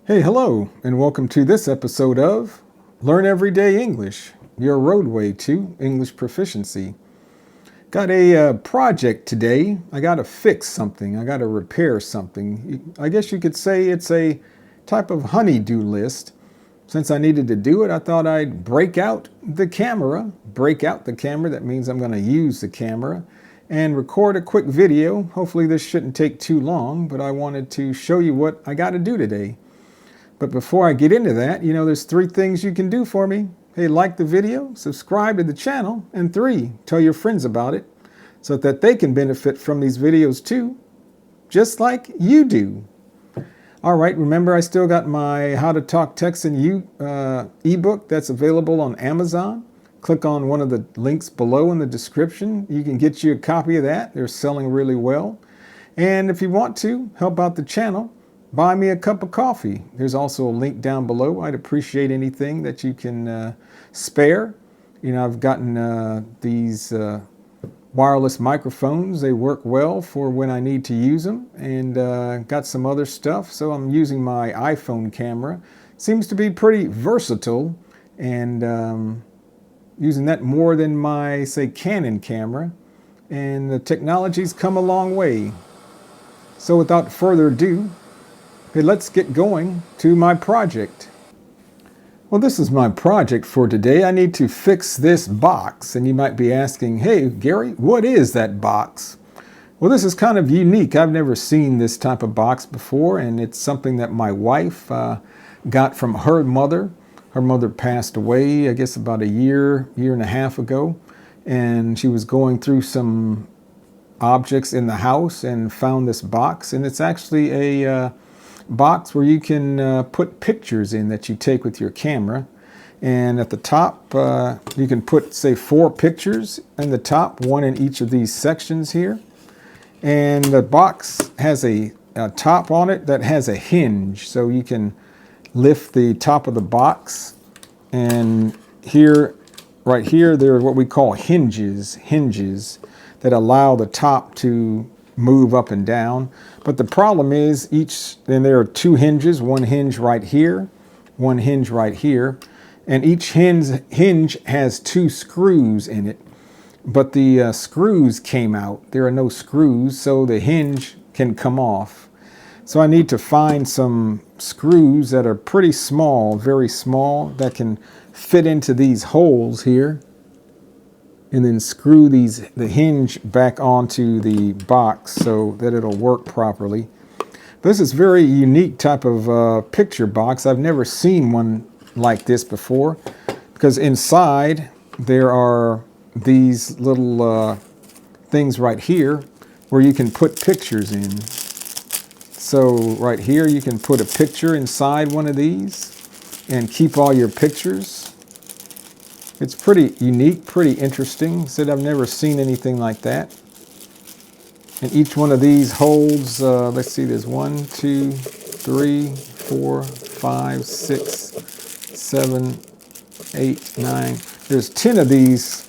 Hey, hello, and welcome to this episode of Learn Everyday English, your roadway to English proficiency. Got a project today. I got to fix something. I got to repair something. I guess you could say it's a type of honey-do list. Since I needed to do it, I thought I'd break out the camera. Break out the camera, that means I'm going to use the camera and record a quick video. Hopefully this shouldn't take too long, but I wanted to show you what I got to do today. But before I get into that, there's 3 things you can do for me. Hey, like the video, subscribe to the channel, and 3, tell your friends about it so that they can benefit from these videos too, just like you do. All right, remember I still got my How to Talk Texan ebook that's available on Amazon. Click on one of the links below in the description. You can get you a copy of that. They're selling really well. And if you want to help out the channel, buy me a cup of coffee. There's also a link down below. I'd appreciate anything that you can spare. I've gotten these wireless microphones. They work well for when I need to use them, and got some other stuff. So I'm using my iPhone camera. Seems to be pretty versatile, and using that more than my, say, Canon camera. And the technology's come a long way. So without further ado, hey, let's get going to my project. Well, this is my project for today. I need to fix this box. And you might be asking, hey, Gary, what is that box? Well, this is kind of unique. I've never seen this type of box before, and it's something that my wife got from her mother. Her mother passed away, I guess, about a year and a half ago. And she was going through some objects in the house and found this box. And it's actually a box where you can put pictures in that you take with your camera. And at the top, you can put, say, 4 pictures in the top, 1 in each of these sections here. And the box has a top on it that has a hinge, so you can lift the top of the box. And here, right here, there are what we call hinges that allow the top to move up and down. But the problem is then there are 2 hinges, 1 hinge right here, 1 hinge right here, and each hinge has 2 screws in it. But the screws came out. There are no screws, so the hinge can come off. So I need to find some screws that are pretty small, very small, that can fit into these holes here, and then screw the hinge back onto the box so that it'll work properly. This is a very unique type of picture box. I've never seen one like this before, because inside there are these little things right here where you can put pictures in. So right here you can put a picture inside one of these and keep all your pictures. It's pretty unique, pretty interesting. Said I've never seen anything like that. And each one of these holds, let's see, there's 1, 2, 3, 4, 5, 6, 7, 8, 9. There's 10 of these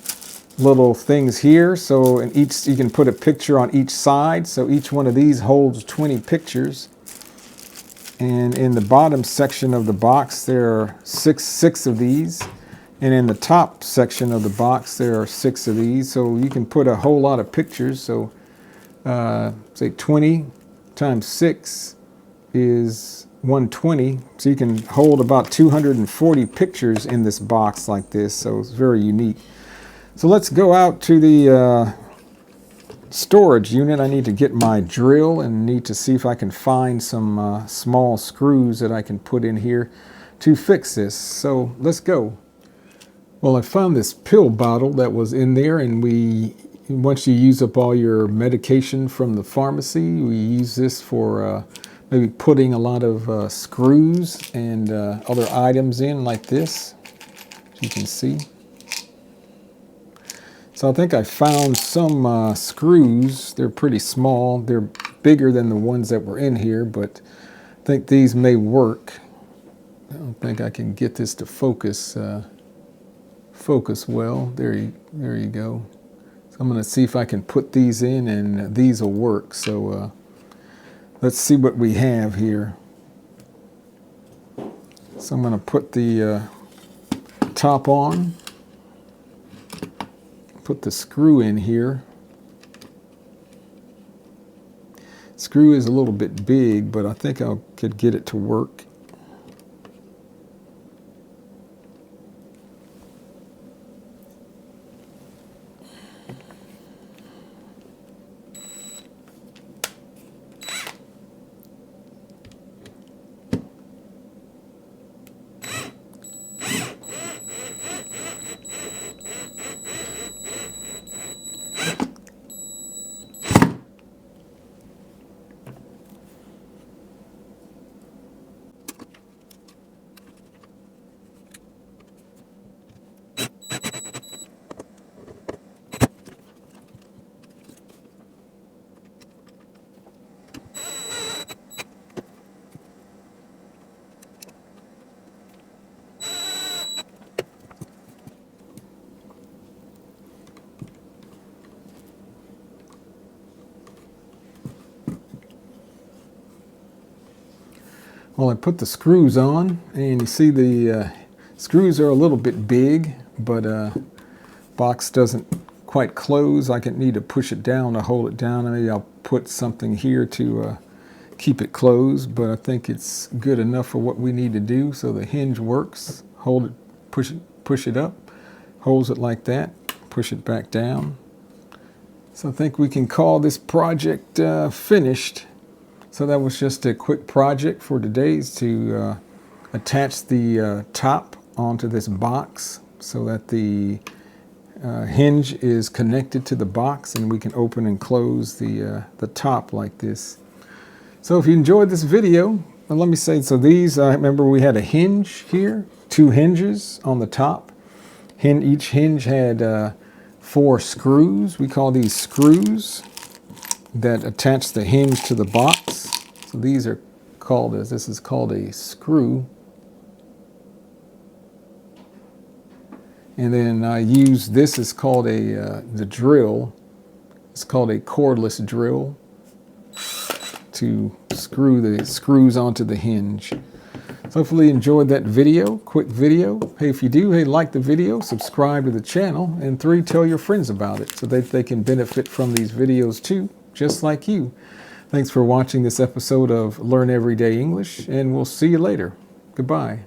little things here. So in each, you can put a picture on each side. So each one of these holds 20 pictures. And in the bottom section of the box, there are six of these. And in the top section of the box, there are 6 of these. So you can put a whole lot of pictures. So say 20 times 6 is 120. So you can hold about 240 pictures in this box like this. So it's very unique. So let's go out to the storage unit. I need to get my drill and need to see if I can find some small screws that I can put in here to fix this. So let's go. Well, I found this pill bottle that was in there, and once you use up all your medication from the pharmacy, we use this for maybe putting a lot of screws and other items in like this, as you can see. So I think I found some screws. They're pretty small. They're bigger than the ones that were in here, but I think these may work. I don't think I can get this to focus well. There you go. So I'm going to see if I can put these in, and these will work. So let's see what we have here. So I'm going to put the top on, put the screw in here. Screw is a little bit big, but I think I could get it to work. Well, I put the screws on, and you see the screws are a little bit big, but box doesn't quite close. I can need to push it down to hold it down. Maybe I'll put something here to keep it closed, but I think it's good enough for what we need to do. So the hinge works. Hold it, push it up, holds it like that, push it back down. So I think we can call this project finished. So that was just a quick project for today's to attach the top onto this box so that the hinge is connected to the box, and we can open and close the top like this. So if you enjoyed this video, well, let me say, so these, I remember we had a hinge here, 2 hinges on the top. Each hinge had 4 screws. We call these screws that attach the hinge to the box. So these are called, this is called a screw. And then I use, this is called the drill. It's called a cordless drill to screw the screws onto the hinge. So hopefully you enjoyed that video, quick video. Hey, if you do, hey, like the video, subscribe to the channel, and 3, tell your friends about it so that they can benefit from these videos too, just like you. Thanks for watching this episode of Learn Everyday English, and we'll see you later. Goodbye.